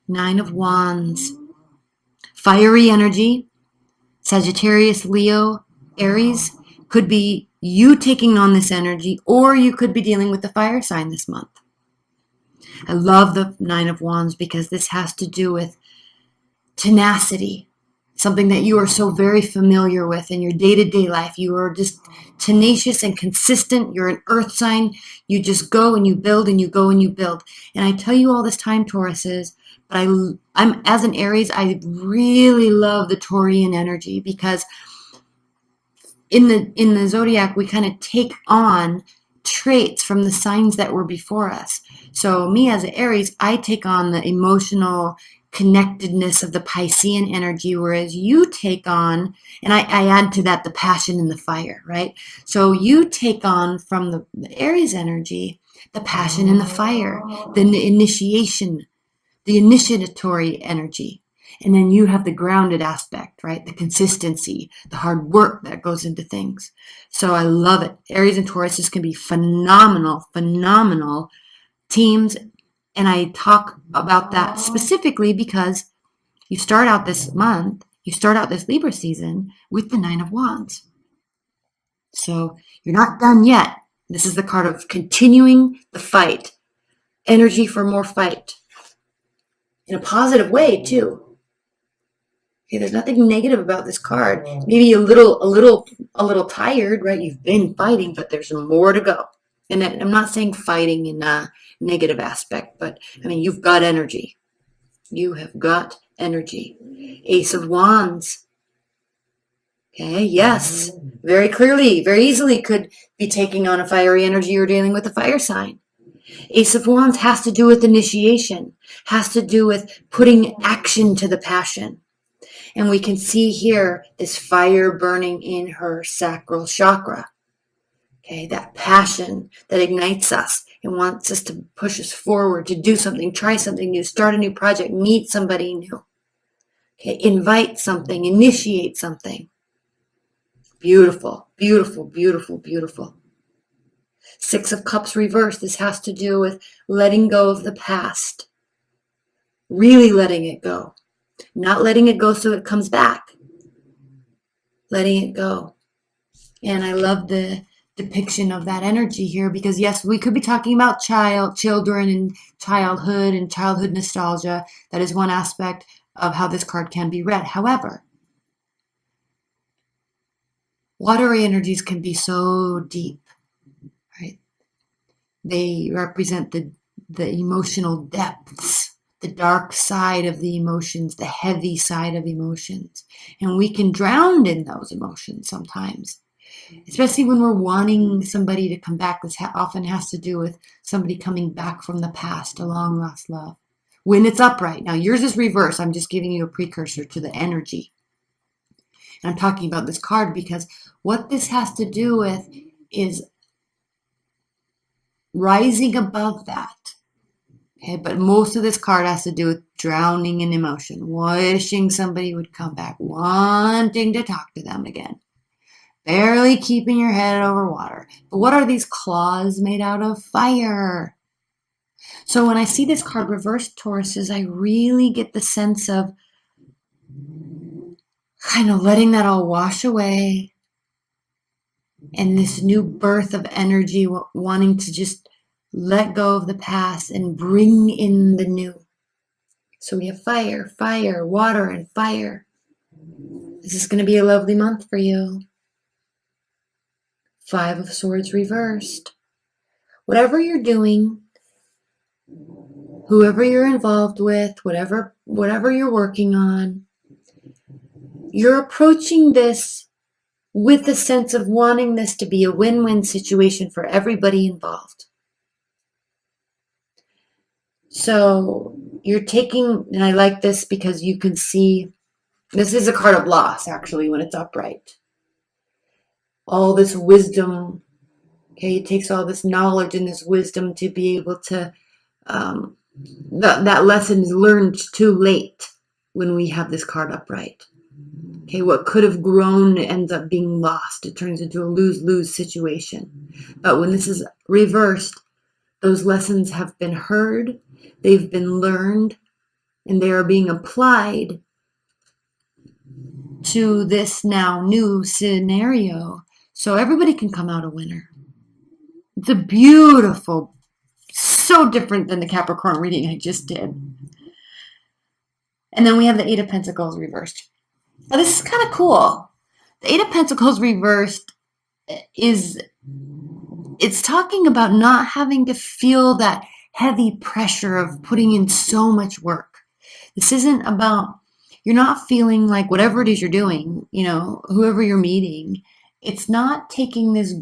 Nine of Wands. Fiery energy. Sagittarius, Leo, Aries. Could be you taking on this energy, or you could be dealing with the fire sign this month. I love the Nine of Wands because this has to do with tenacity, something that you are so very familiar with in your day-to-day life. You are just tenacious and consistent. You're an earth sign. You just go and you build and you go and you build. And I tell you all this time, Tauruses, but I'm as an Aries, I really love the Taurian energy because in the zodiac, we kind of take on traits from the signs that were before us. So me as an Aries, I take on the emotional connectedness of the Piscean energy, whereas you take on, and I add to that the passion and the fire, right? So you take on from the Aries energy, the passion and the fire, the initiation, the initiatory energy. And then you have the grounded aspect, right? The consistency, the hard work that goes into things. So I love it. Aries and Tauruses can be phenomenal, phenomenal teams. And I talk about that specifically because you start out this month, you start out this Libra season with the Nine of Wands. So you're not done yet. This is the card of continuing the fight, energy for more fight in a positive way too. Okay, there's nothing negative about this card. Maybe a little tired, right? You've been fighting, but there's more to go. And I'm not saying fighting in a negative aspect, but I mean, you've got energy. You have got energy. Ace of Wands. Okay, yes, very clearly, very easily could be taking on a fiery energy or dealing with a fire sign. Ace of Wands has to do with initiation, has to do with putting action to the passion. And we can see here this fire burning in her sacral chakra. Okay, that passion that ignites us and wants us to push us forward, to do something, try something new, start a new project, meet somebody new. Okay, invite something, initiate something. Beautiful, beautiful, beautiful, beautiful. Six of Cups reversed. This has to do with letting go of the past. Really letting it go. Not letting it go so it comes back. Letting it go. And I love the depiction of that energy here because yes, we could be talking about children and childhood nostalgia. That is one aspect of how this card can be read. However, watery energies can be so deep, right? They represent the emotional depths, the dark side of the emotions, the heavy side of emotions. And we can drown in those emotions sometimes, especially when we're wanting somebody to come back. This often has to do with somebody coming back from the past, a long lost love. When it's upright. Now yours is reverse. I'm just giving you a precursor to the energy. And I'm talking about this card because what this has to do with is rising above that. Okay, but most of this card has to do with drowning in emotion, wishing somebody would come back, wanting to talk to them again, barely keeping your head over water. But what are these claws made out of? Fire. So when I see this card reversed, Tauruses, I really get the sense of kind of letting that all wash away and this new birth of energy, wanting to just let go of the past and bring in the new. So we have fire, fire, water, and fire. This is going to be a lovely month for you. Five of Swords reversed. Whatever you're doing, whoever you're involved with, whatever you're working on, you're approaching this with the sense of wanting this to be a win-win situation for everybody involved. So you're taking, and I like this because you can see, this is a card of loss actually when it's upright. All this wisdom, okay, it takes all this knowledge and this wisdom to be able to, that lesson is learned too late when we have this card upright. Okay, what could have grown ends up being lost. It turns into a lose-lose situation. But when this is reversed, those lessons have been heard, they've been learned, and they are being applied to this now new scenario, so everybody can come out a winner. It's a beautiful, so different than the Capricorn reading I just did. And then we have the Eight of Pentacles reversed. Now this is kind of cool. The Eight of Pentacles reversed it's talking about not having to feel that heavy pressure of putting in so much work. This isn't about, you're not feeling like whatever it is you're doing, whoever you're meeting, it's not taking this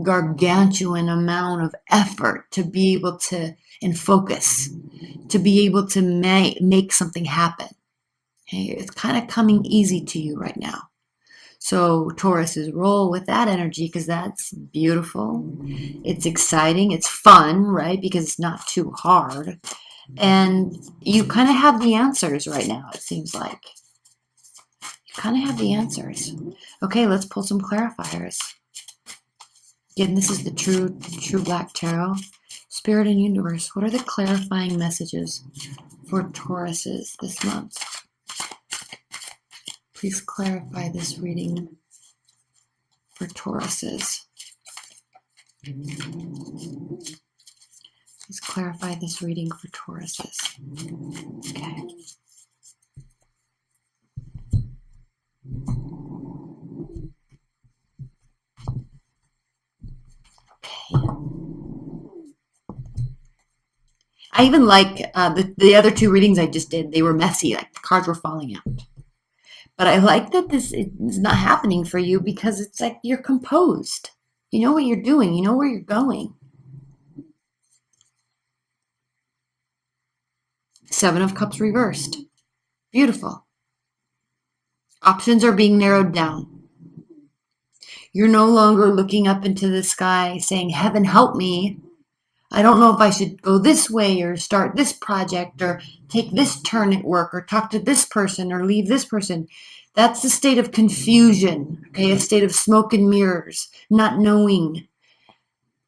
gargantuan amount of effort to be able to, and focus, to be able to make something happen. Okay, it's kind of coming easy to you right now. So Tauruses roll with that energy because that's beautiful. It's exciting. It's fun, right? Because it's not too hard. And you kind of have the answers right now, it seems like. You kind of have the answers. Okay, let's pull some clarifiers. Again, this is the True Black Tarot. Spirit and Universe, what are the clarifying messages for Tauruses this month? Please clarify this reading for Tauruses. Please clarify this reading for Tauruses. Okay. I even like the other two readings I just did. They were messy, like the cards were falling out. But I like that this is not happening for you because it's like you're composed. You know what you're doing. You know where you're going. Seven of Cups reversed. Beautiful. Options are being narrowed down. You're no longer looking up into the sky saying, heaven help me. I don't know if I should go this way or start this project or take this turn at work or talk to this person or leave this person. That's a state of confusion, okay? A state of smoke and mirrors, not knowing.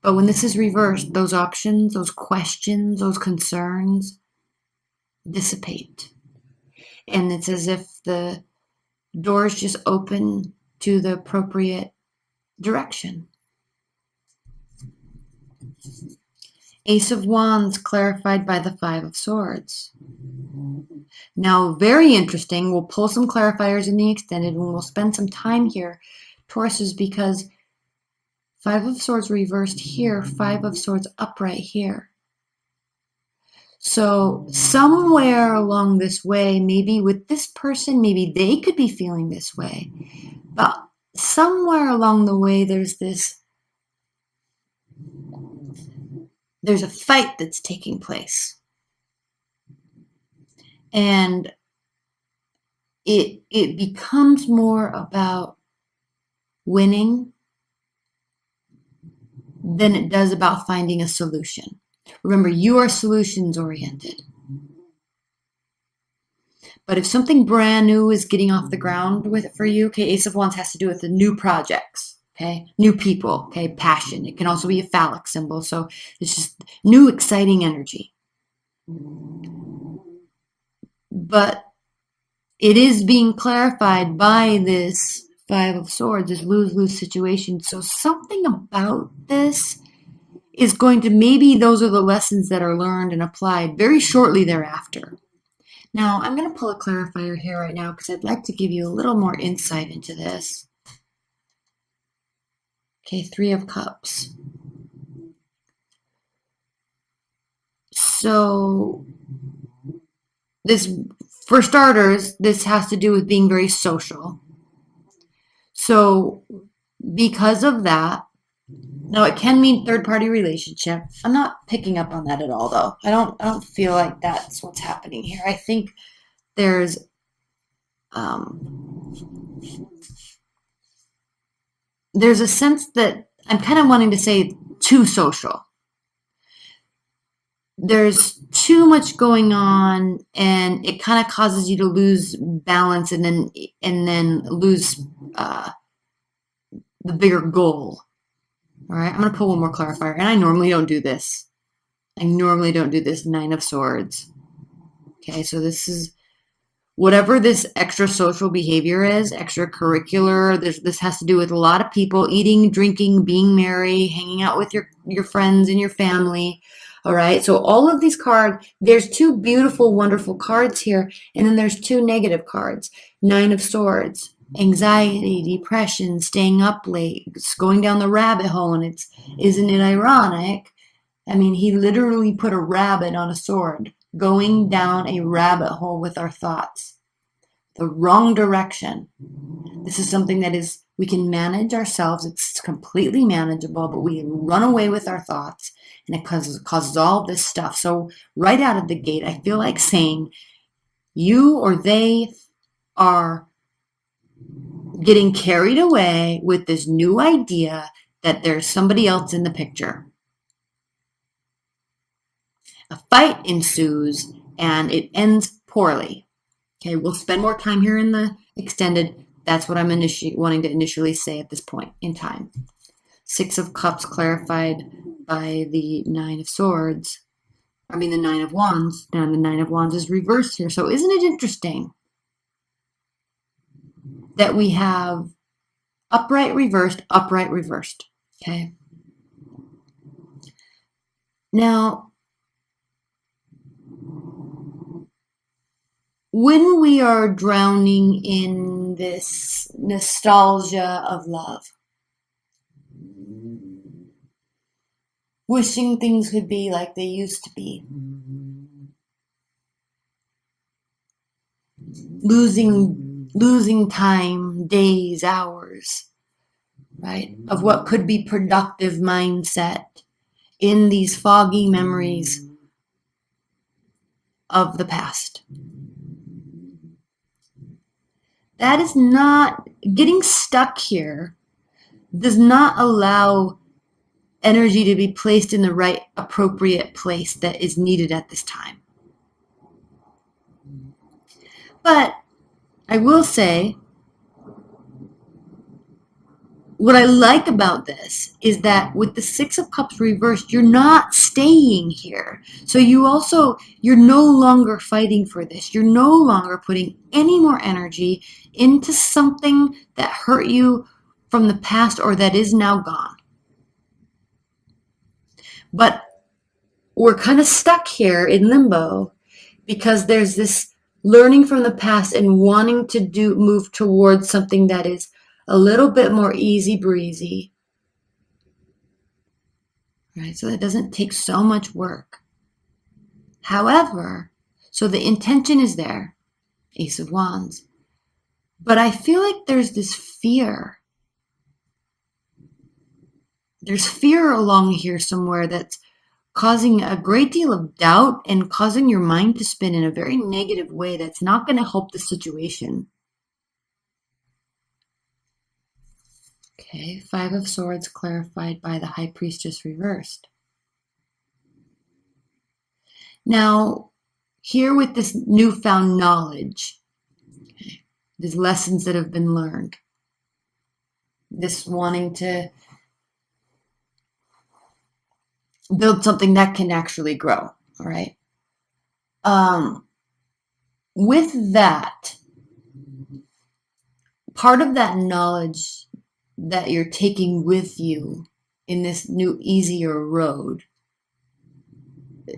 But when this is reversed, those options, those questions, those concerns dissipate. And it's as if the doors just open to the appropriate direction. Ace of Wands clarified by the Five of Swords. Now, very interesting. We'll pull some clarifiers in the extended and we'll spend some time here, Tauruses, because Five of Swords reversed here, Five of Swords upright here. So somewhere along this way, maybe with this person, maybe they could be feeling this way. But somewhere along the way, there's a fight that's taking place. And it becomes more about winning than it does about finding a solution. Remember, you are solutions oriented. But if something brand new is getting off the ground with it for you, okay, Ace of Wands has to do with the new projects, okay, new people, okay, passion. It can also be a phallic symbol, so it's just new, exciting energy. But it is being clarified by this Five of Swords, this lose-lose situation. So something about this is going to, maybe those are the lessons that are learned and applied very shortly thereafter. Now, I'm going to pull a clarifier here right now because I'd like to give you a little more insight into this. Okay, Three of Cups. So this, for starters, this has to do with being very social. So because of that, now it can mean third-party relationship. I'm not picking up on that at all, though. I don't feel like that's what's happening here. I think there's a sense that I'm kind of wanting to say too social. There's too much going on, and it kind of causes you to lose balance, and then lose the bigger goal. All right, I'm going to pull one more clarifier, and I normally don't do this. Nine of Swords. Okay, so this is whatever this extra social behavior is, extracurricular, this has to do with a lot of people eating, drinking, being merry, hanging out with your friends and your family. All right, so all of these cards, there's two beautiful, wonderful cards here, and then there's two negative cards. Nine of Swords, anxiety, depression, staying up late, going down the rabbit hole, and isn't it ironic? I mean, he literally put a rabbit on a sword, going down a rabbit hole with our thoughts. The wrong direction. This is something that we can manage ourselves. It's completely manageable, but we run away with our thoughts, and it causes all this stuff. So right out of the gate, I feel like saying you or they are getting carried away with this new idea that there's somebody else in the picture. A fight ensues, and it ends poorly. Okay, we'll spend more time here in the extended. That's what I'm wanting to initially say at this point in time. Six of Cups clarified by the Nine of Swords. I mean the Nine of Wands. Now the Nine of Wands is reversed here. So isn't it interesting that we have upright, reversed, upright, reversed? Okay. Now, when we are drowning in this nostalgia of love, wishing things could be like they used to be, losing time, days, hours, right, of what could be productive mindset in these foggy memories of the past. That is not, getting stuck here does not allow energy to be placed in the right appropriate place that is needed at this time. But I will say, what I like about this is that with the Six of Cups reversed, you're not staying here. So you're no longer fighting for this. You're no longer putting any more energy into something that hurt you from the past or that is now gone. But we're kind of stuck here in limbo because there's this learning from the past and wanting to move towards something that is a little bit more easy breezy, right? So that doesn't take so much work. However, so the intention is there, Ace of Wands, but I feel like there's this fear. There's fear along here somewhere that's causing a great deal of doubt and causing your mind to spin in a very negative way that's not going to help the situation. Okay, Five of Swords clarified by the High Priestess reversed. Now, here with this newfound knowledge, okay, these lessons that have been learned, this wanting to build something that can actually grow, all right? With that, part of that knowledge that you're taking with you in this new, easier road,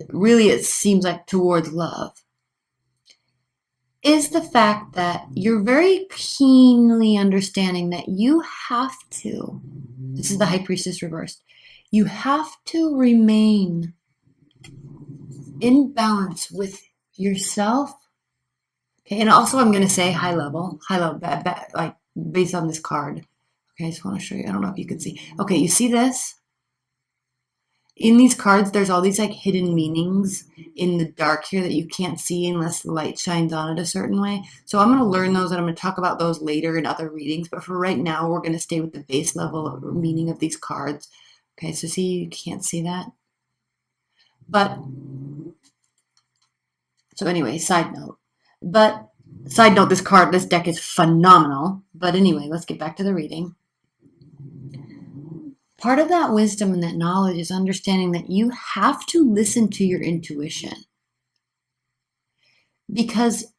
really it seems like towards love, is the fact that you're very keenly understanding that you have to, this is the High Priestess reversed, you have to remain in balance with yourself. Okay, and also I'm going to say high level, like based on this card. Okay, I just want to show you. I don't know if you can see. Okay, you see this? In these cards, there's all these like hidden meanings in the dark here that you can't see unless the light shines on it a certain way. So I'm going to learn those and I'm going to talk about those later in other readings. But for right now, we're going to stay with the base level of meaning of these cards. Okay, so see, you can't see that. But, so anyway, side note, this deck is phenomenal. But anyway, let's get back to the reading. Part of that wisdom and that knowledge is understanding that you have to listen to your intuition. because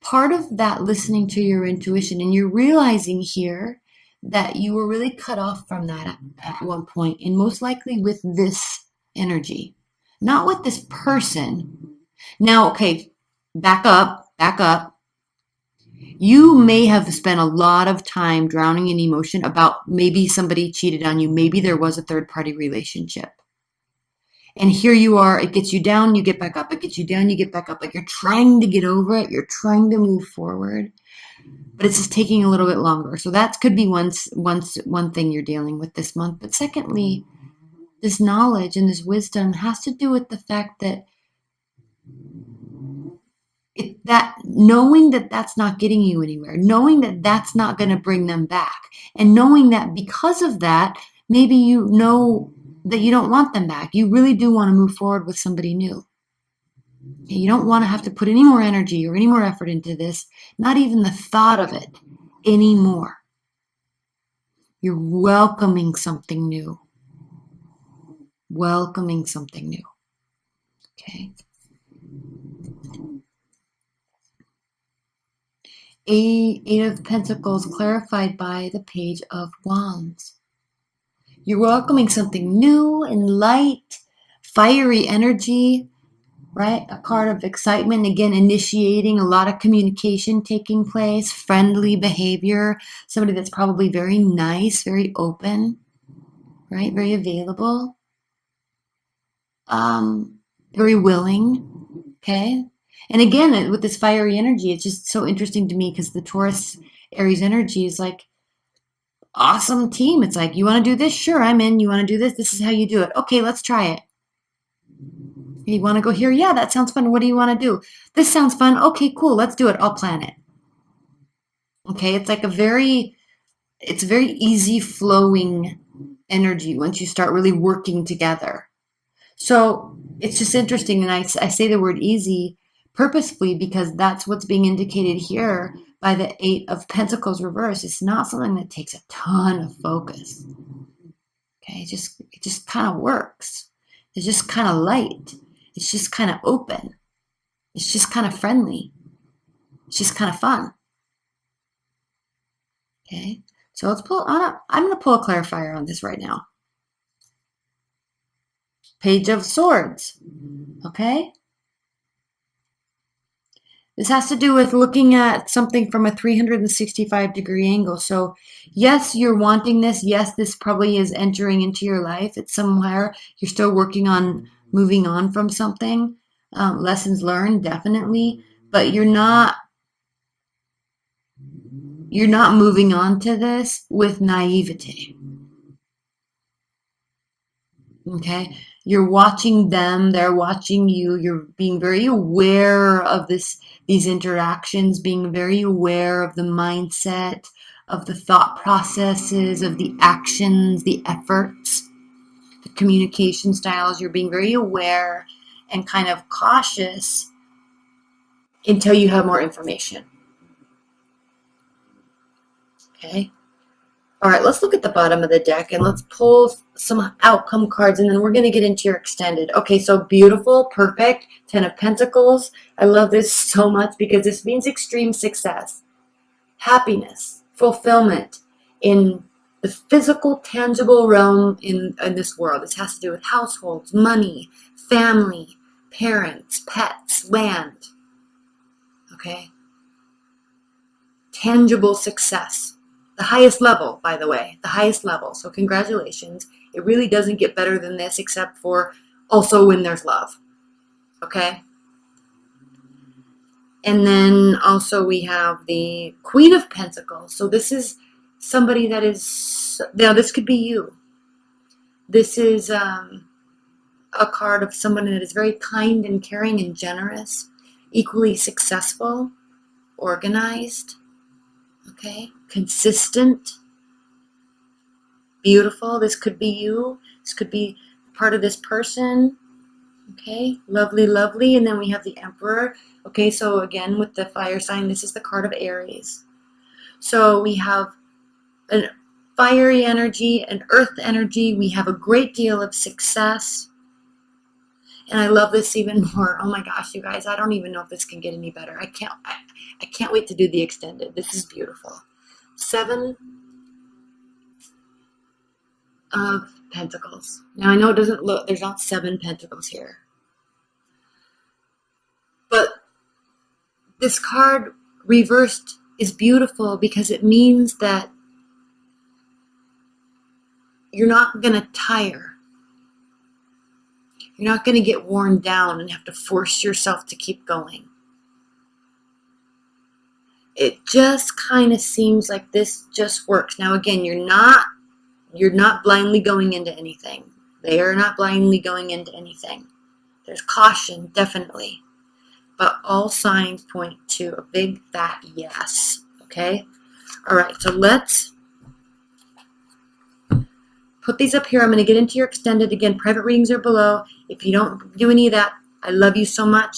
part of that listening to your intuition, and you're realizing here that you were really cut off from that at one point, and most likely with this energy, not with this person. Now, okay, back up, back up. You may have spent a lot of time drowning in emotion about maybe somebody cheated on you, maybe there was a third party relationship. And here you are, it gets you down, you get back up, it gets you down, you get back up. Like you're trying to get over it, you're trying to move forward, but it's just taking a little bit longer. So that could be one thing you're dealing with this month. But secondly, this knowledge and this wisdom has to do with the fact that that knowing that that's not getting you anywhere, knowing that that's not going to bring them back, and knowing that because of that, maybe you know that you don't want them back. You really do want to move forward with somebody new. You don't want to have to put any more energy or any more effort into this, not even the thought of it anymore. You're welcoming something new. Welcoming something new. Okay. Eight of Pentacles clarified by the Page of Wands. You're welcoming something new and light, fiery energy, right? A card of excitement, again, initiating a lot of communication taking place, friendly behavior, somebody that's probably very nice, very open, right? Very available, very willing, okay? And again, with this fiery energy, it's just so interesting to me because the Taurus Aries energy is like, awesome team. It's like, you want to do this? Sure, I'm in. You want to do this? This is how you do it. Okay, let's try it. You want to go here? Yeah, that sounds fun. What do you want to do? This sounds fun. Okay, cool. Let's do it. I'll plan it. Okay, it's like it's very easy flowing energy once you start really working together. So it's just interesting. And I say the word easy purposefully because that's what's being indicated here by the Eight of Pentacles reverse. It's not something that takes a ton of focus. Okay, it just kind of works. It's just kind of light. It's just kind of open. It's just kind of friendly. It's just kind of fun. Okay, so let's pull on up. I'm going to pull a clarifier on this right now. Page of Swords. Okay. This has to do with looking at something from a 365-degree angle. So yes, you're wanting this. Yes, this probably is entering into your life. It's somewhere you're still working on moving on from something. Lessons learned, definitely. But you're not moving on to this with naivete. Okay, you're watching them, they're watching you, you're being very aware of these interactions, being very aware of the mindset, of the thought processes, of the actions, the efforts, the communication styles. You're being very aware and kind of cautious until you have more information. Okay. All right, let's look at the bottom of the deck and let's pull some outcome cards and then we're going to get into your extended. Okay, so beautiful, perfect, 10 of Pentacles. I love this so much because this means extreme success, happiness, fulfillment in the physical, tangible realm in this world. This has to do with households, money, family, parents, pets, land. Okay? Tangible success. The highest level, by the way, the highest level. So congratulations. It really doesn't get better than this except for also when there's love. Okay? And then also we have the Queen of Pentacles. So this is somebody that is, now this could be you. This is a card of someone that is very kind and caring and generous, equally successful, organized, okay, consistent, beautiful. This could be you. This could be part of this person. Okay, lovely, lovely. And then we have the Emperor. Okay, so again, with the fire sign, this is the card of Aries. So we have a fiery energy, an earth energy. We have a great deal of success. And I love this even more. Oh my gosh, you guys, I don't even know if this can get any better. I can't wait to do the extended. This is beautiful. 7 of Pentacles. Now I know it doesn't look, there's not 7 pentacles here. But this card reversed is beautiful because it means that you're not going to tire. You're not going to get worn down and have to force yourself to keep going. It just kind of seems like this just works. Now again, you're not blindly going into anything. They are not blindly going into anything. There's caution, definitely. But all signs point to a big fat yes. Okay? All right, so let's put these up here. I'm going to get into your extended. Again, private readings are below. If you don't do any of that, I love you so much.